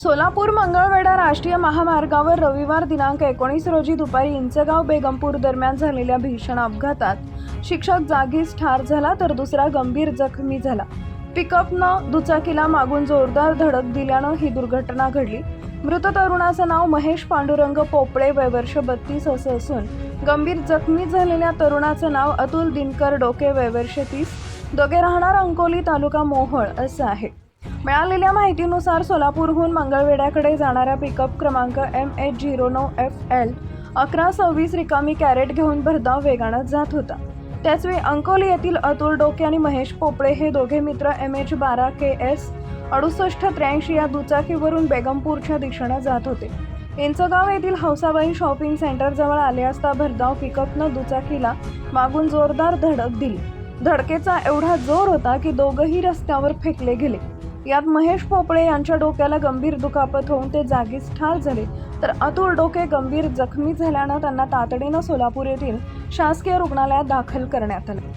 सोलापूर मंगळवेढा राष्ट्रीय महामार्गावर रविवार दिनांक 19 रोजी दुपारी इंचगाव बेगमपूर दरम्यान झालेल्या भीषण अपघातात शिक्षक जागीच ठार झाला तर दुसरा गंभीर जखमी झाला। पिकअपनं दुचाकीला मागून जोरदार धडक दिल्यानं ही दुर्घटना घडली। मृत तरुणाचं नाव महेश पांडुरंग पोपळे, वय वर्ष 32 असं असून गंभीर जखमी झालेल्या तरुणाचं नाव अतुल दिनकर डोके, वय वर्ष 30, दोघे राहणार अंकोली, तालुका मोहोळ असं आहे। मिळालेल्या माहितीनुसार सोलापूरहून मंगळवेढ्याकडे जाणाऱ्या पिकअप क्रमांक MH09FL 1126 रिकामी कॅरेट घेऊन भरधाव वेगानं जात होता। त्याचवेळी अंकोली येथील अतुल डोके आणि महेश पोपळे हे दोघे मित्र MH12KS 6883 या दुचाकीवरून बेगमपूरच्या दिशेनं जात होते। इंचगाव येथील हौसाबाई शॉपिंग सेंटर जवळ आले असता भरधाव पिकअपनं दुचाकीला मागून जोरदार धडक दिली। धडकेचा एवढा जोर होता की दोघंही रस्त्यावर फेकले गेले। यात महेश पोपळे यांच्या डोक्याला गंभीर दुखापत होऊन ते जागीच ठार झाले, तर अतुल डोके गंभीर जखमी झाल्यानं त्यांना तातडीनं सोलापूर येथील शासकीय रुग्णालयात दाखल करण्यात आले।